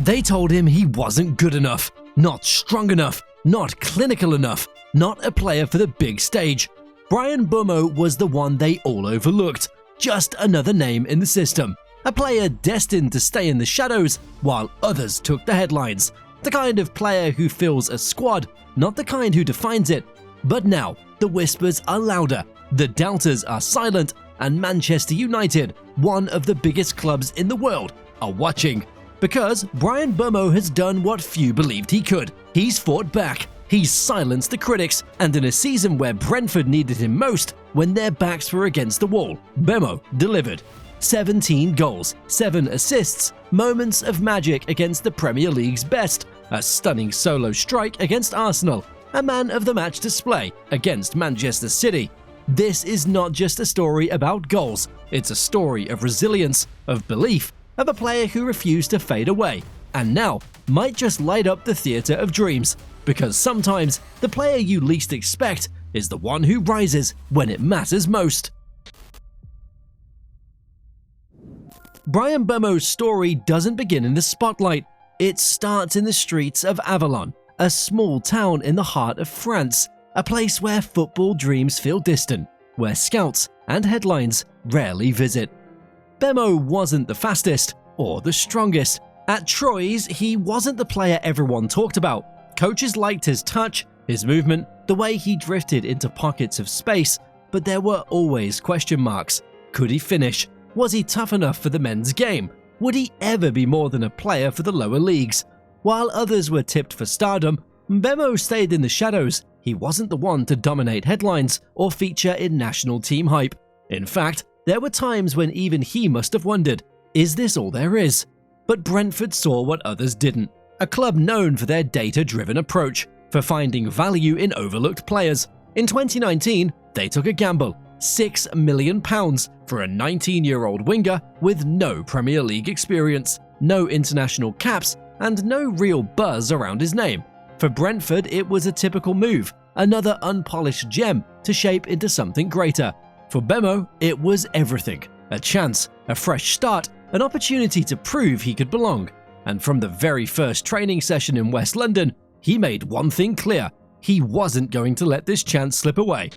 They told him he wasn't good enough, not strong enough, not clinical enough, not a player for the big stage. Bryan Mbeumo was the one they all overlooked, just another name in the system. A player destined to stay in the shadows while others took the headlines. The kind of player who fills a squad, not the kind who defines it. But now, the whispers are louder, the doubters are silent, and Manchester United, one of the biggest clubs in the world, are watching. Because Bryan Mbeumo has done what few believed he could. He's fought back, he's silenced the critics, and in a season where Brentford needed him most, when their backs were against the wall, Mbeumo delivered. 17 goals, 7 assists, moments of magic against the Premier League's best, a stunning solo strike against Arsenal, a man of the match display against Manchester City. This is not just a story about goals, it's a story of resilience, of belief, of a player who refused to fade away, and now might just light up the theatre of dreams, because sometimes the player you least expect is the one who rises when it matters most. Bryan Mbeumo's story doesn't begin in the spotlight. It starts in the streets of Avallon, a small town in the heart of France, a place where football dreams feel distant, where scouts and headlines rarely visit. Mbeumo wasn't the fastest or the strongest. At Troyes, he wasn't the player everyone talked about. Coaches liked his touch, his movement, the way he drifted into pockets of space, but there were always question marks. Could he finish? Was he tough enough for the men's game? Would he ever be more than a player for the lower leagues? While others were tipped for stardom, Mbeumo stayed in the shadows. He wasn't the one to dominate headlines or feature in national team hype. In fact, there were times when even he must have wondered, is this all there is? But Brentford saw what others didn't. A club known for their data-driven approach, for finding value in overlooked players. In 2019, they took a gamble. £6 million for a 19-year-old winger with no Premier League experience, no international caps, and no real buzz around his name. For Brentford, it was a typical move, another unpolished gem to shape into something greater. For Mbeumo, it was everything. A chance, a fresh start, an opportunity to prove he could belong. And from the very first training session in West London, he made one thing clear: he wasn't going to let this chance slip away.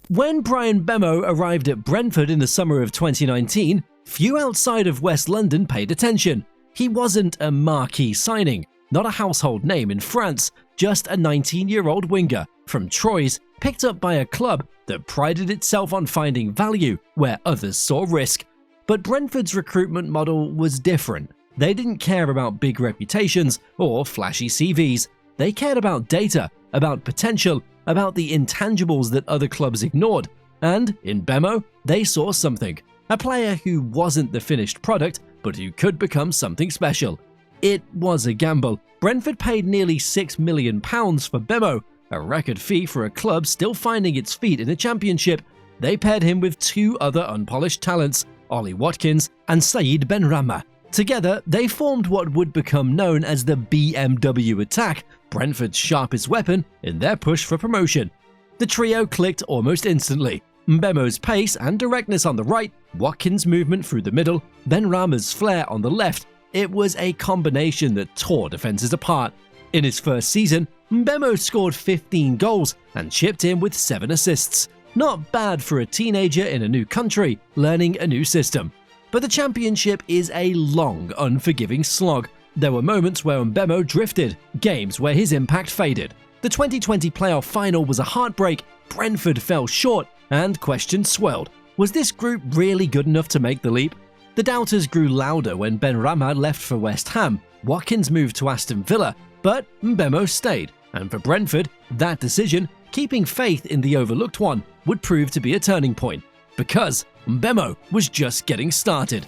When Bryan Mbeumo arrived at Brentford in the summer of 2019, few outside of West London paid attention. He wasn't a marquee signing, not a household name in France, just a 19-year-old winger from Troyes, picked up by a club that prided itself on finding value where others saw risk. But Brentford's recruitment model was different. They didn't care about big reputations or flashy CVs. They cared about data, about potential, about the intangibles that other clubs ignored. And in Mbeumo, they saw something. A player who wasn't the finished product, but who could become something special. It was a gamble. Brentford paid nearly £6 million for Mbeumo, a record fee for a club still finding its feet in the Championship. They paired him with two other unpolished talents, Ollie Watkins and Saïd Benrahma. Together, they formed what would become known as the BMW attack, Brentford's sharpest weapon in their push for promotion. The trio clicked almost instantly. Mbeumo's pace and directness on the right, Watkins' movement through the middle, Benrahma's flair on the left. It was a combination that tore defenses apart. In his first season, Mbeumo scored 15 goals and chipped in with 7 assists. Not bad for a teenager in a new country, learning a new system. But the Championship is a long, unforgiving slog. There were moments where Mbeumo drifted, games where his impact faded. The 2020 playoff final was a heartbreak, Brentford fell short, and questions swirled. Was this group really good enough to make the leap? The doubters grew louder when Benrahma left for West Ham, Watkins moved to Aston Villa, but Mbeumo stayed. And for Brentford, that decision, keeping faith in the overlooked one, would prove to be a turning point. Because Mbeumo was just getting started.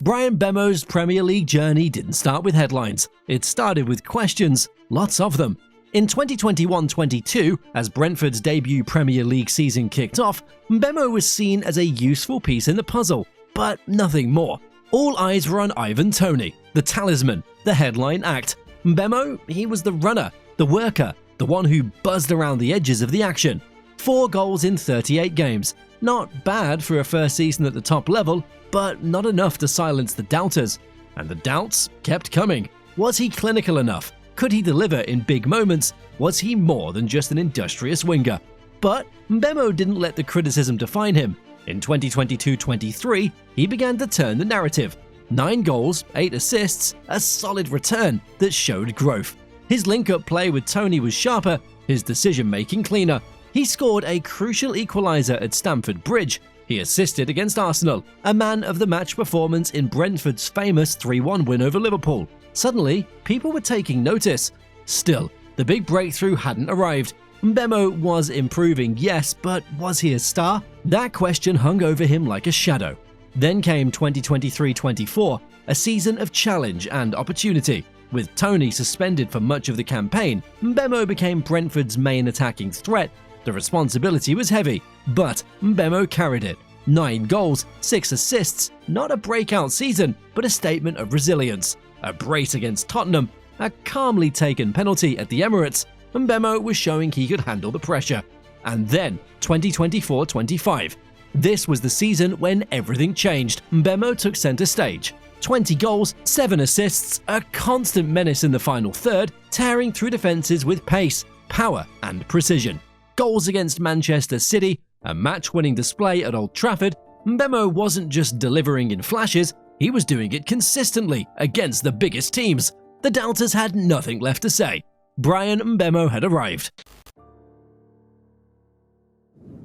Bryan Mbeumo's Premier League journey didn't start with headlines. It started with questions, lots of them. In 2021-22, as Brentford's debut Premier League season kicked off, Mbeumo was seen as a useful piece in the puzzle, but nothing more. All eyes were on Ivan Toney, the talisman, the headline act. Mbeumo, he was the runner, the worker, the one who buzzed around the edges of the action. 4 goals in 38 games, Not bad for a first season at the top level, but not enough to silence the doubters. And the doubts kept coming. Was he clinical enough? Could he deliver in big moments? Was he more than just an industrious winger? But Mbeumo didn't let the criticism define him. In 2022-23, he began to turn the narrative. 9 goals, 8 assists, a solid return that showed growth. His link-up play with Tony was sharper, his decision-making cleaner. He scored a crucial equaliser at Stamford Bridge. He assisted against Arsenal, a man-of-the-match performance in Brentford's famous 3-1 win over Liverpool. Suddenly, people were taking notice. Still, the big breakthrough hadn't arrived. Mbeumo was improving, yes, but was he a star? That question hung over him like a shadow. Then came 2023-24, a season of challenge and opportunity. With Tony suspended for much of the campaign, Mbeumo became Brentford's main attacking threat. The responsibility was heavy, but Mbeumo carried it. 9 goals, 6 assists, not a breakout season, but a statement of resilience. A brace against Tottenham, a calmly taken penalty at the Emirates. Mbeumo was showing he could handle the pressure. And then 2024-25. This was the season when everything changed. Mbeumo took centre stage. 20 goals, 7 assists, a constant menace in the final third, tearing through defences with pace, power and precision. Goals against Manchester City, a match-winning display at Old Trafford. Mbeumo wasn't just delivering in flashes, he was doing it consistently against the biggest teams. The doubters had nothing left to say. Bryan Mbeumo had arrived.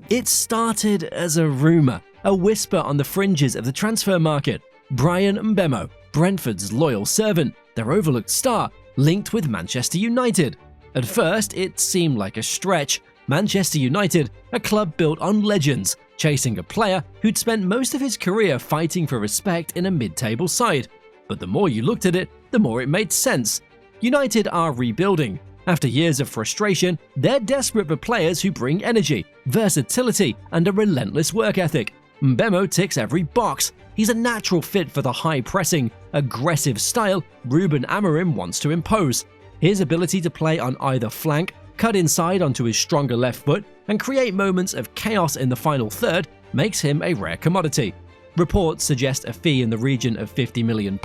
It started as a rumour, a whisper on the fringes of the transfer market. Bryan Mbeumo, Brentford's loyal servant, their overlooked star, linked with Manchester United. At first, it seemed like a stretch. Manchester United, a club built on legends, chasing a player who'd spent most of his career fighting for respect in a mid-table side. But the more you looked at it, the more it made sense. United are rebuilding. After years of frustration, they're desperate for players who bring energy, versatility, and a relentless work ethic. Mbeumo ticks every box. He's a natural fit for the high-pressing, aggressive style Ruben Amorim wants to impose. His ability to play on either flank, cut inside onto his stronger left foot, and create moments of chaos in the final third makes him a rare commodity. Reports suggest a fee in the region of £50 million,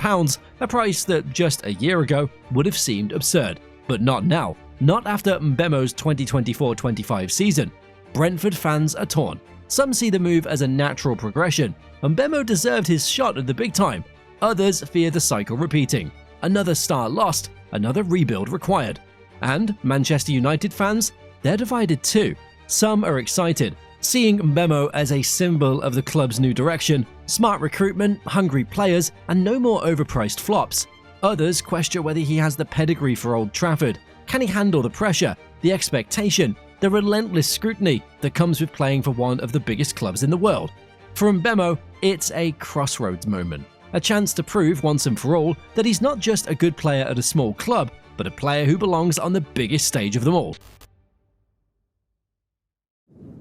a price that just a year ago would have seemed absurd. But not now, not after Mbeumo's 2024-25 season. Brentford fans are torn. Some see the move as a natural progression. Mbeumo deserved his shot at the big time. Others fear the cycle repeating. Another star lost, another rebuild required. And Manchester United fans? They're divided too. Some are excited, seeing Mbeumo as a symbol of the club's new direction, smart recruitment, hungry players, and no more overpriced flops. Others question whether he has the pedigree for Old Trafford. Can he handle the pressure, the expectation, the relentless scrutiny that comes with playing for one of the biggest clubs in the world? For Mbeumo, it's a crossroads moment, a chance to prove once and for all that he's not just a good player at a small club, but a player who belongs on the biggest stage of them all.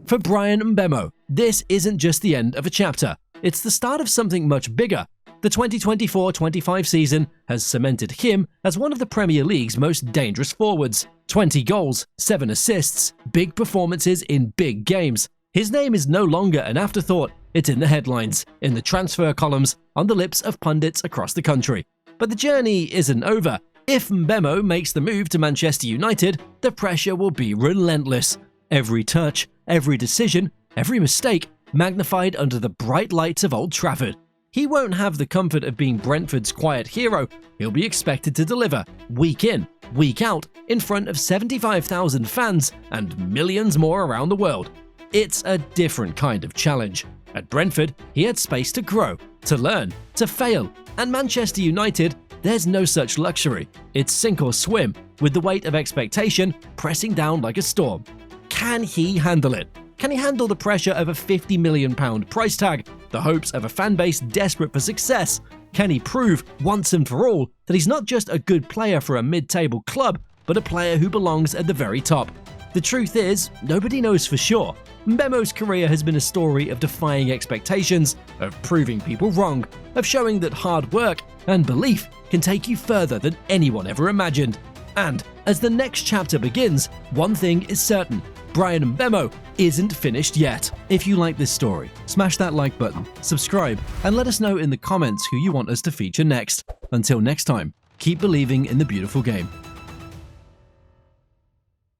For Bryan Mbeumo, this isn't just the end of a chapter, it's the start of something much bigger. The 2024-25 season has cemented him as one of the Premier League's most dangerous forwards. 20 goals, 7 assists, big performances in big games. His name is no longer an afterthought, it's in the headlines, in the transfer columns, on the lips of pundits across the country. But the journey isn't over. If Mbeumo makes the move to Manchester United, the pressure will be relentless. Every touch, every decision, every mistake magnified under the bright lights of Old Trafford. He won't have the comfort of being Brentford's quiet hero. He'll be expected to deliver, week in, week out, in front of 75,000 fans and millions more around the world. It's a different kind of challenge. At Brentford, he had space to grow, to learn, to fail. And Manchester United, there's no such luxury. It's sink or swim, with the weight of expectation pressing down like a storm. Can he handle it? Can he handle the pressure of a £50 million price tag, the hopes of a fan base desperate for success? Can he prove, once and for all, that he's not just a good player for a mid-table club, but a player who belongs at the very top? The truth is, nobody knows for sure. Mbeumo's career has been a story of defying expectations, of proving people wrong, of showing that hard work and belief can take you further than anyone ever imagined. And as the next chapter begins, one thing is certain: Bryan Mbeumo isn't finished yet. If you like this story, smash that like button, subscribe, and let us know in the comments who you want us to feature next. Until next time, keep believing in the beautiful game.